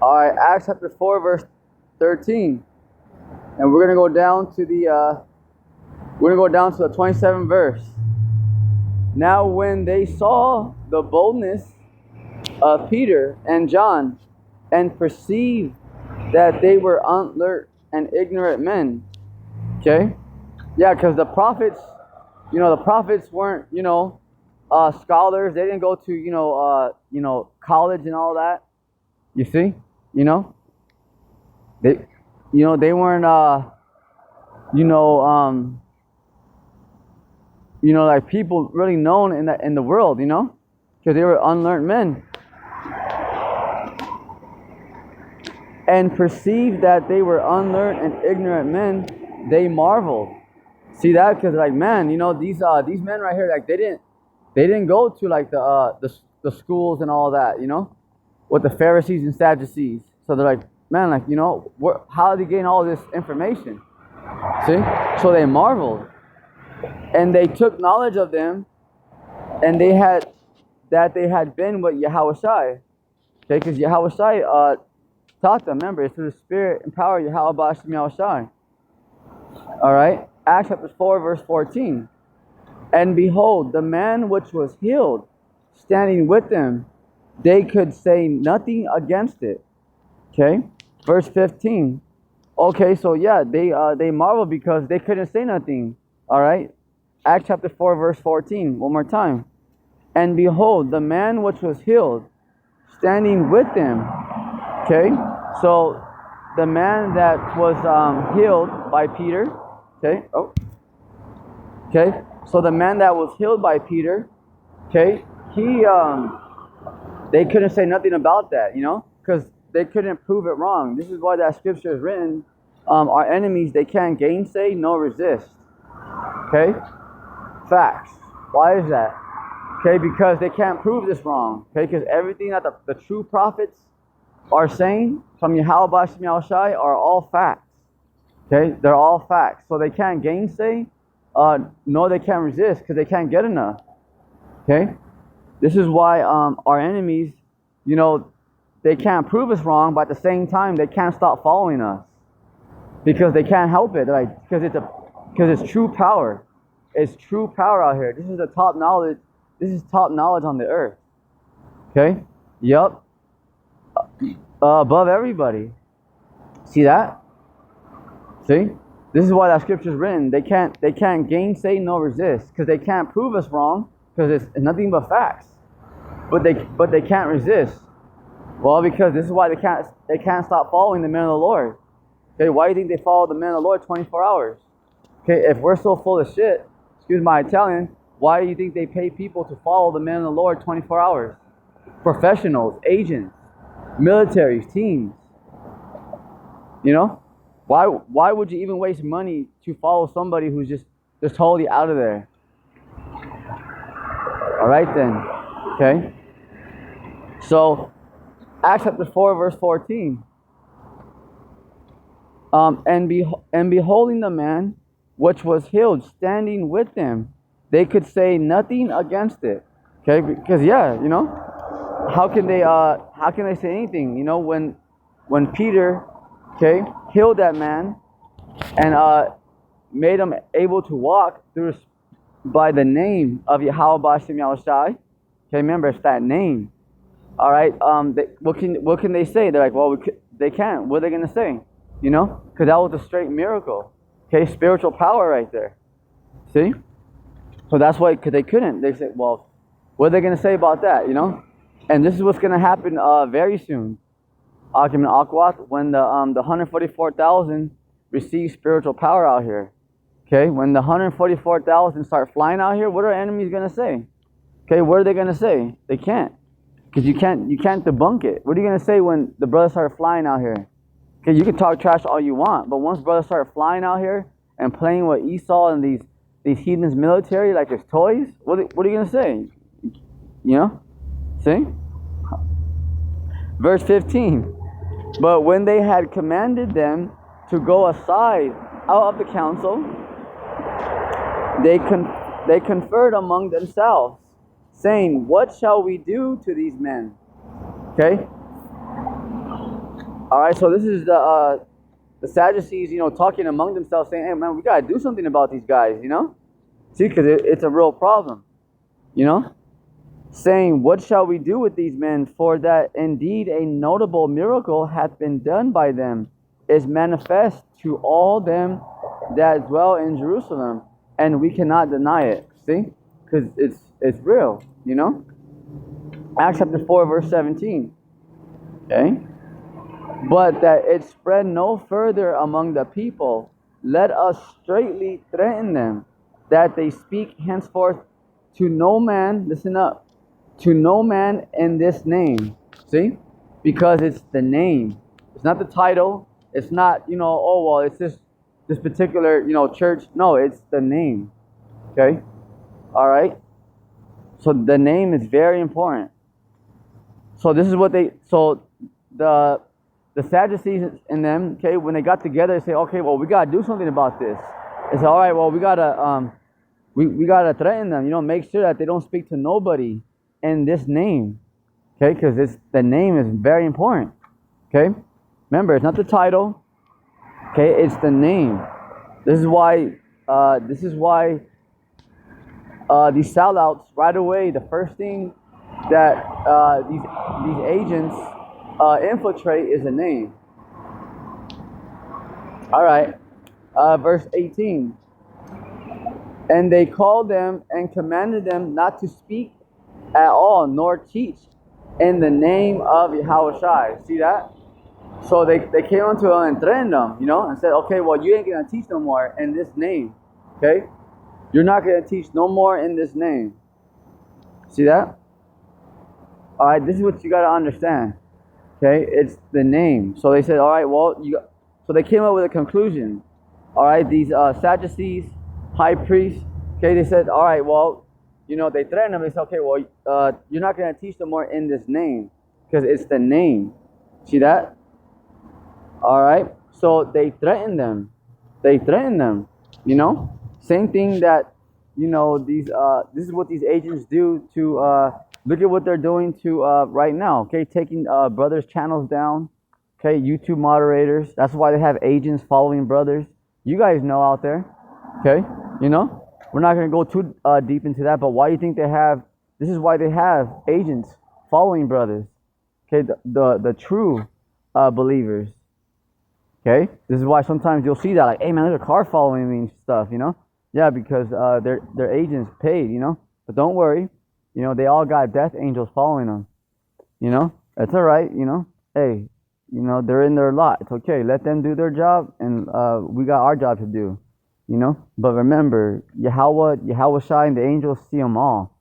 All right, Acts chapter 4, verse 13. And we're going to go down to the 27th verse. Now when they saw the boldness of Peter and John and perceived that they were unlearned and ignorant men. Okay? Yeah, because the prophets, the prophets weren't, scholars. They didn't go to, college and all that. You see? They, they weren't, like people really known in the world, because they were unlearned men. And perceived that they were unlearned and ignorant men, they marveled. See that? Because like, man, these men right here, like they didn't go to like the schools and all that, with the Pharisees and Sadducees. So they're like, man, like, how are they getting all this information? See? So they marveled. And they took knowledge of them, and they had been with Yahushai. Okay, because Yahushai taught them. Remember, it's through the Spirit and power of Yahushai. All right, Acts chapter 4, verse 14. And behold, the man which was healed, standing with them, they could say nothing against it. Okay, verse 15. Okay, so yeah, they marveled because they couldn't say nothing. All right, Acts chapter 4, verse 14. One more time. And behold, the man which was healed, standing with them. Okay, so the man that was healed by Peter. Okay, so the man that was healed by Peter. Okay, they couldn't say nothing about that, because they couldn't prove it wrong. This is why that scripture is written. Our enemies, they can't gainsay nor resist. Okay, facts. Why is that? Okay, because they can't prove this wrong. Okay, because everything that the true prophets are saying from Yahushai are all facts. Okay, they're all facts. So they can't gainsay, nor they can't resist, because they can't get enough. Okay, this is why our enemies, they can't prove us wrong, but at the same time they can't stop following us because they can't help it. Like, because it's true power. It's true power out here. This is the top knowledge. This is top knowledge on the earth. Okay. Yup. Above everybody. See that? See? This is why that scripture is written. They can't gainsay nor resist, because they can't prove us wrong, because it's nothing but facts. But they can't resist. Well, because this is why they can't stop following the men of the Lord. Okay, why do you think they follow the men of the Lord 24 hours? Okay, if we're so full of shit, excuse my Italian, why do you think they pay people to follow the men of the Lord 24 hours? Professionals, agents, militaries, teams. Why would you even waste money to follow somebody who's just totally out of there? All right then. Okay. So, Acts chapter 4, verse 14. And beholding the man which was healed, standing with them, they could say nothing against it. Okay, because how can they say anything? When Peter, okay, healed that man and made him able to walk through by the name of Yahushai. Okay, remember, it's that name. All right. What can they say? They're like, well, they can't. What are they gonna say? Because that was a straight miracle. Okay, spiritual power right there. See? So that's why, because they couldn't. They said, well, what are they gonna say about that? And this is what's gonna happen very soon. When the 144,000 receive spiritual power out here. Okay, when the 144,000 start flying out here, what are enemies gonna say? Okay, what are they gonna say? They can't, because you can't debunk it. What are you gonna say when the brothers start flying out here? Okay, you can talk trash all you want, but once brothers start flying out here and playing with Esau and these heathens military like it's toys, what are you gonna say? See? Verse 15. But when they had commanded them to go aside out of the council, they conferred among themselves, saying, what shall we do to these men? Okay? All right, so this is the Sadducees, talking among themselves, saying, "Hey, man, we gotta do something about these guys, See, because it's a real problem, you know." Saying, "What shall we do with these men? For that indeed a notable miracle hath been done by them, is manifest to all them that dwell in Jerusalem, and we cannot deny it." See, because it's real, Acts chapter 4, verse 17. Okay. But that it spread no further among the people, let us straitly threaten them, that they speak henceforth to no man, listen up, to no man in this name. See? Because it's the name. It's not the title. It's not, oh, well, it's this particular, church. No, it's the name. Okay? All right? So the name is very important. So this is what the Sadducees and them, okay, when they got together, they say, okay, well, we gotta do something about this. They say, all right, well, we gotta threaten them, make sure that they don't speak to nobody in this name, okay, because the name is very important, okay. Remember, it's not the title, okay, it's the name. This is why these sellouts right away. The first thing that these agents infiltrate is a name. All right, verse 18. And they called them and commanded them not to speak at all, nor teach in the name of Yahushua. See that? So they came unto them and threatened them, and said, okay, well, you ain't going to teach no more in this name. Okay? You're not going to teach no more in this name. See that? All right, this is what you got to understand. Okay? It's the name. So they said, all right, well, so they came up with a conclusion. All right, these Sadducees, high priests, okay, they said, all right, well, they threatened them. They said, okay, well, you're not going to teach them more in this name because it's the name. See that? All right, so they threatened them. Same thing that, this is what these agents do to, look at what they're doing to right now, okay, taking brothers' channels down, okay, YouTube moderators. That's why they have agents following brothers. You guys know out there, okay, we're not going to go too deep into that, but why do you think this is why they have agents following brothers, okay, the true believers, okay. This is why sometimes you'll see that, like, hey man, there's a car following me and stuff, yeah, because their agents paid, but don't worry, they all got death angels following them, it's all right, hey, they're in their lot, it's okay, let them do their job, and we got our job to do. But remember, Yahweh Shai and the angels see them all.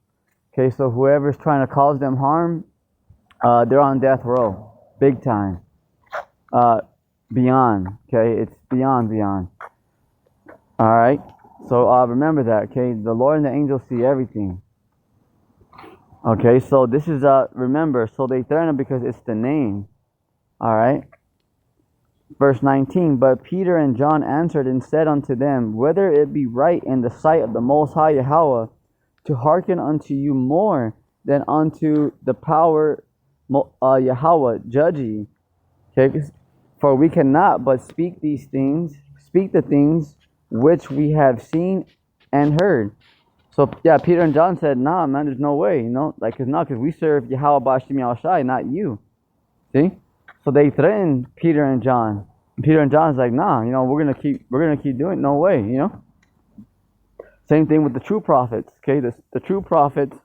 Okay, so whoever's trying to cause them harm, they're on death row, big time. Beyond, okay, it's beyond. All right, so remember that, okay, the Lord and the angels see everything. Okay, so this is remember, so they threaten them because it's the name. All right. Verse 19, but Peter and John answered and said unto them, whether it be right in the sight of the Most High Yahweh to hearken unto you more than unto the power Yahweh judge ye. Okay, for we cannot but speak the things which we have seen and heard. So yeah, Peter and John said, nah, man, there's no way, because we serve Yahweh Bashim Yahushai, not you. See? So they threatened Peter and John. And Peter and John's like, nah, we're gonna keep doing it. No way, Same thing with the true prophets. Okay, the true prophets.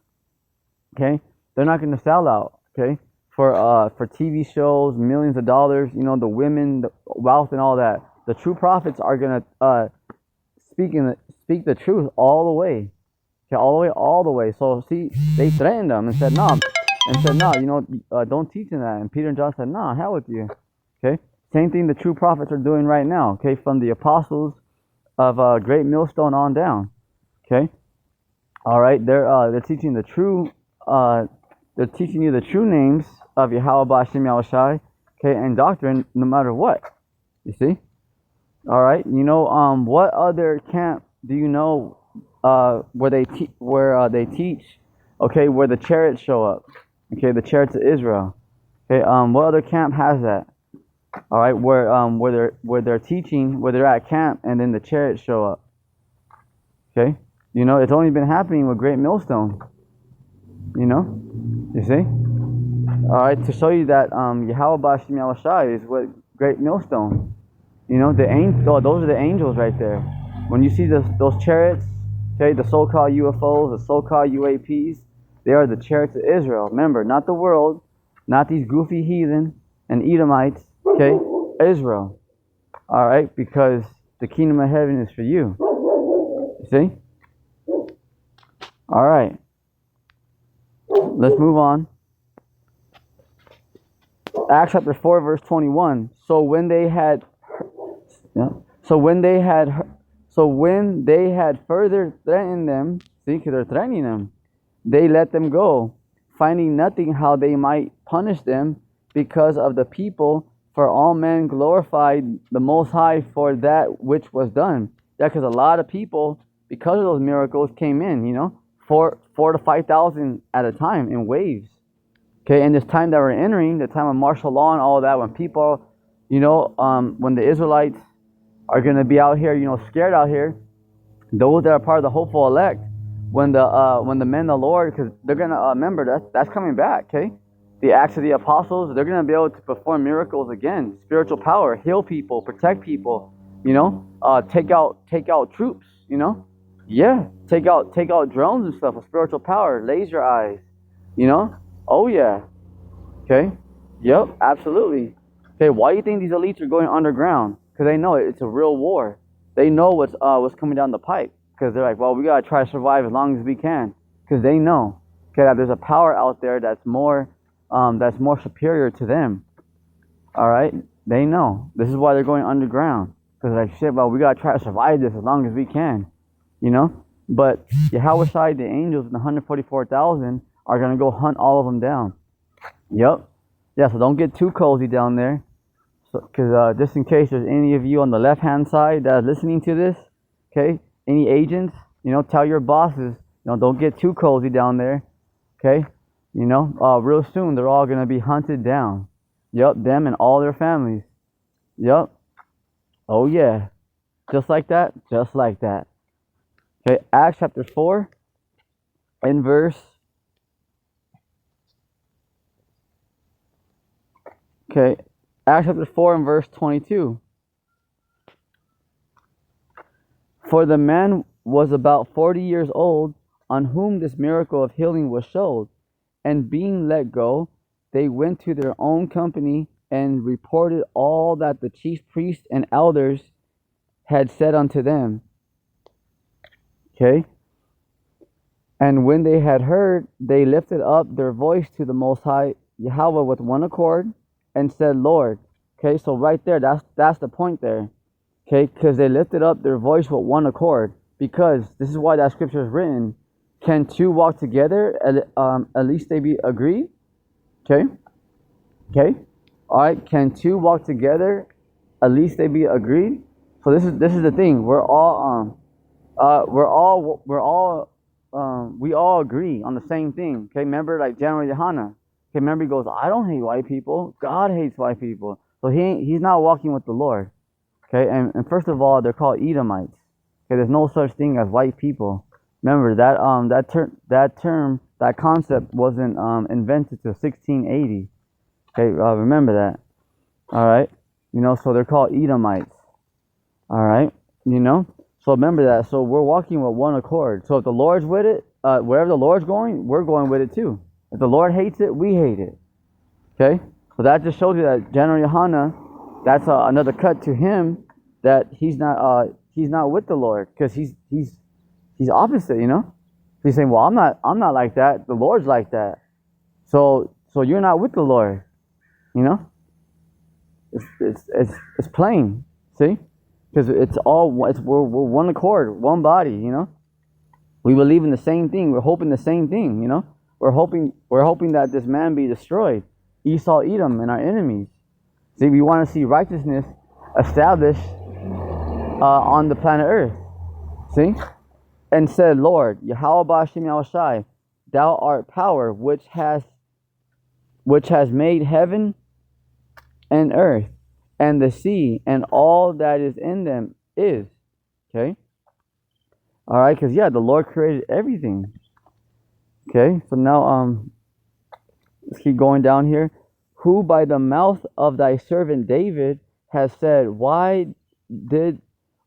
Okay, they're not gonna sell out. Okay, for TV shows, millions of dollars. The women, the wealth, and all that. The true prophets are gonna speak the truth all the way. Okay, all the way. So see, they threatened them and said, no. Don't teach in that. And Peter and John said, nah, hell with you. Okay? Same thing the true prophets are doing right now. Okay? From the apostles of Great Millstone on down. Okay? All right? They're teaching the true, they're teaching you the true names of Yahweh Bashim Yahushai, okay, and doctrine no matter what. You see? All right? What other camp do you know where they teach, okay, where the chariots show up? Okay, the chariots of Israel. Okay, what other camp has that? All right, where they're teaching, where they're at camp, and then the chariots show up. Okay, you know, it's only been happening with Great Millstone. You know, you see. All right, to show you that Yahweh Bashim Yahushai is what Great Millstone. You know, those are the angels right there. When you see those chariots, okay, the so-called UFOs, the so-called UAPs, they are the chariots of Israel. Remember, not the world, not these goofy heathen and Edomites, okay? Israel. All right, because the kingdom of heaven is for you. You see? All right. Let's move on. Acts chapter 4, verse 21. So when they had further threatened them, see, because they're threatening them, they let them go, finding nothing how they might punish them because of the people, for all men glorified the Most High for that which was done. Yeah, because a lot of people, because of those miracles, came in, you know, 4 to 5,000 at a time in waves. Okay, and this time that we're entering, the time of martial law and all of that, when people, you know, when the Israelites are going to be out here, you know, scared out here, those that are part of the hopeful elect, when the men of the Lord, because they're going to remember that's coming back, okay? The Acts of the Apostles, they're going to be able to perform miracles again, spiritual power, heal people, protect people, you know, take out troops, you know, yeah, take out drones and stuff with spiritual power, laser eyes, you know, oh yeah, okay, yep, absolutely. Okay, why do you think these elites are going underground? Because they know it's a real war. They know what's coming down the pipe. Because they're like, well, we gotta try to survive as long as we can. Because they know, okay, that there's a power out there that's more superior to them. All right, they know. This is why they're going underground. Because like shit, well, we gotta try to survive this as long as we can. You know. But Yahweh Shai, the angels, and the 144,000 are gonna go hunt all of them down. Yep. Yeah. So don't get too cozy down there. Because just in case there's any of you on the left-hand side that are listening to this, okay, any agents, you know, tell your bosses, you know, don't get too cozy down there, okay, you know, real soon they're all going to be hunted down. Yep, them and all their families. Yep. Oh, yeah. Just like that, just like that. Okay, Acts chapter 4 and verse... Okay, Acts chapter 4 and verse 22. For the man was about 40 years old, on whom this miracle of healing was showed. And being let go, they went to their own company and reported all that the chief priests and elders had said unto them. Okay? And when they had heard, they lifted up their voice to the Most High Yahweh with one accord and said, Lord. Okay, so right there, that's the point there. Okay, because they lifted up their voice with one accord. Because this is why that scripture is written. Can two walk together? At least they be agreed. Okay. Okay. All right. Can two walk together? At least they be agreed. So this is the thing. We all agree on the same thing. Okay. Remember, like General Yohana. Okay. Remember, he goes, I don't hate white people. God hates white people. So he's not walking with the Lord. Okay. And first of all, they're called Edomites. Okay. There's no such thing as white people. Remember that concept wasn't invented till 1680. Okay, remember that. All right, you know, so they're called Edomites. All right, you know, so remember that. So we're walking with one accord. So if the Lord's with it, wherever the Lord's going, we're going with it too. If the Lord hates it, we hate it. Okay, so that just shows you that General Yohana, that's another cut to him, that he's not with the Lord, because he's opposite, you know. He's saying, well, I'm not like that. The Lord's like that. So you're not with the Lord, you know. It's plain, see, because we're one accord, one body, you know. We believe in the same thing. We're hoping the same thing, you know. We're hoping that this man be destroyed, Esau, Edom, and our enemies. See, we want to see righteousness established on the planet Earth. See. And said, Lord, Yahweh Bashim Yahushai, thou art power which has made heaven and earth, and the sea and all that is in them is. Okay? All right, because yeah, the Lord created everything. Okay, so now let's keep going down here. Who by the mouth of thy servant David has said, did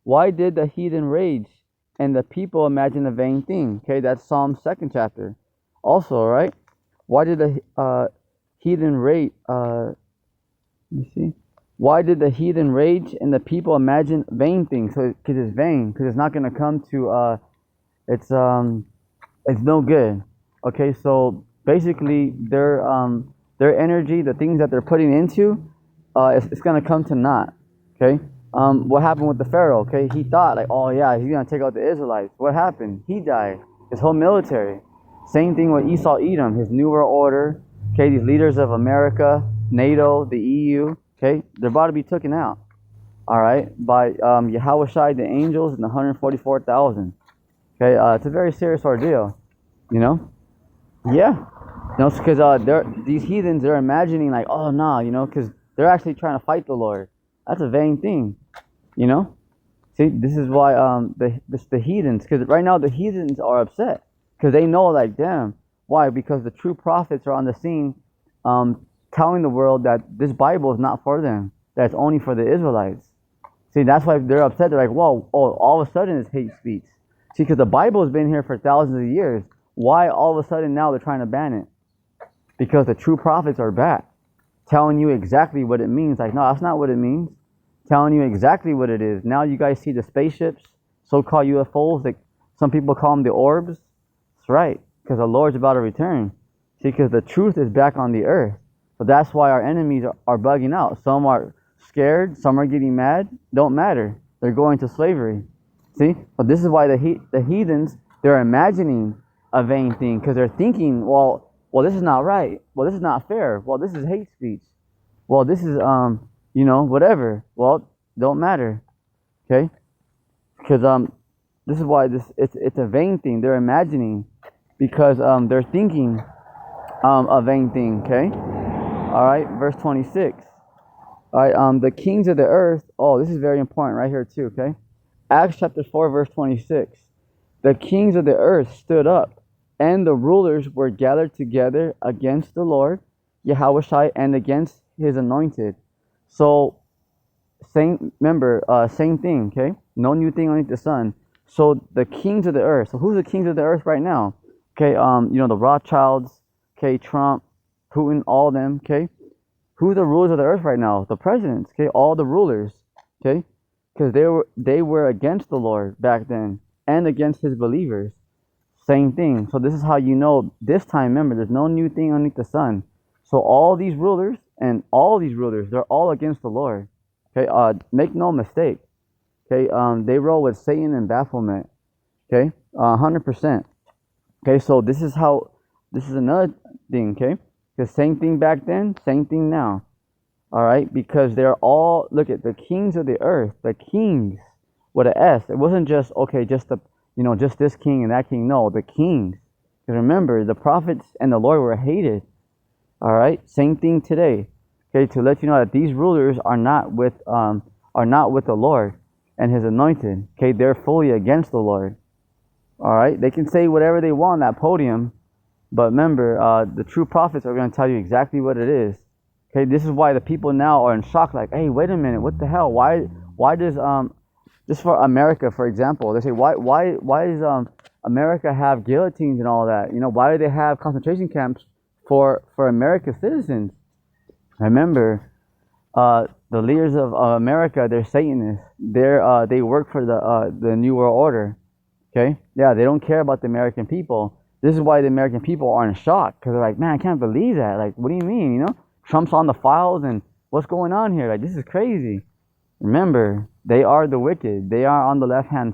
why did the heathen rage and the people imagine a vain thing? Okay, that's Psalm 2nd chapter. Also, right? Why did the heathen rage? Let me see. Why did the heathen rage and the people imagine vain things? So, because it's vain, because it's not going to come to. It's no good. Okay, so basically their energy, the things that they're putting into, it's gonna come to naught. Okay. What happened with the Pharaoh? Okay, he thought like, oh yeah, he's gonna take out the Israelites. What happened? He died. His whole military. Same thing with Esau Edom, his New World Order. Okay, these leaders of America, NATO, the EU. Okay, they're about to be taken out. All right, by Yahweh the angels and the 144,000. Okay, it's a very serious ordeal. You know, yeah, because these heathens, they're imagining like, oh no, because they're actually trying to fight the Lord. That's a vain thing, you know. See, this is why the heathens, because right now the heathens are upset because they know like, damn, why? Because the true prophets are on the scene, telling the world that this Bible is not for them, that it's only for the Israelites. See, that's why they're upset. They're like, whoa, oh, all of a sudden it's hate speech. See, because the Bible has been here for thousands of years. Why all of a sudden now they're trying to ban it? Because the true prophets are back, telling you exactly what it means. Like, no, that's not what it means. Telling you exactly what it is. Now you guys see the spaceships, so-called UFOs, like some people call them the orbs. That's right, because the Lord's about to return. See, because the truth is back on the earth. So that's why our enemies are bugging out. Some are scared, some are getting mad. Don't matter. They're going to slavery. See? But this is why the heathens, they're imagining a vain thing, because they're thinking, well, this is not right. Well, this is not fair. Well, this is hate speech. Well, this is whatever. Well, don't matter. Okay? Because this is why it's a vain thing. They're imagining because they're thinking a vain thing. Okay? All right, verse 26. All right, the kings of the earth. Oh, this is very important right here too. Okay? Acts chapter 4, verse 26. The kings of the earth stood up, and the rulers were gathered together against the Lord, Yahweh, and against his anointed. So, same thing, okay? No new thing underneath the sun. So, the kings of the earth. So, who's the kings of the earth right now? Okay, the Rothschilds, okay, Trump, Putin, all of them, okay? Who's the rulers of the earth right now? The presidents, okay? All the rulers, okay? Because they were against the Lord back then and against his believers. Same thing. So this is how you know this time, remember, there's no new thing underneath the sun. So all these rulers, they're all against the Lord. Okay, make no mistake. Okay, they roll with Satan and bafflement. Okay, 100%. Okay, so this is another thing, okay? The same thing back then, same thing now. All right, because they're all, look at the kings of the earth, the kings with an S. It wasn't just, okay, just this king and that king. No, the kings. Because remember, the prophets and the Lord were hated. All right, same thing today. Okay, to let you know that these rulers are not with the Lord and his anointed. Okay, they're fully against the Lord. All right, they can say whatever they want on that podium, but remember, the true prophets are going to tell you exactly what it is. Okay, this is why the people now are in shock. Like, hey, wait a minute, what the hell? Why does just for America, for example, they say why does America have guillotines and all that? Why do they have concentration camps for American citizens? Remember, the leaders of America, they're Satanists. They work for the New World Order. Okay, yeah, they don't care about the American people. This is why the American people are in shock, because they're like, man, I can't believe that. Like, what do you mean? Trump's on the files, and what's going on here? Like, this is crazy. Remember, they are the wicked. They are on the left-hand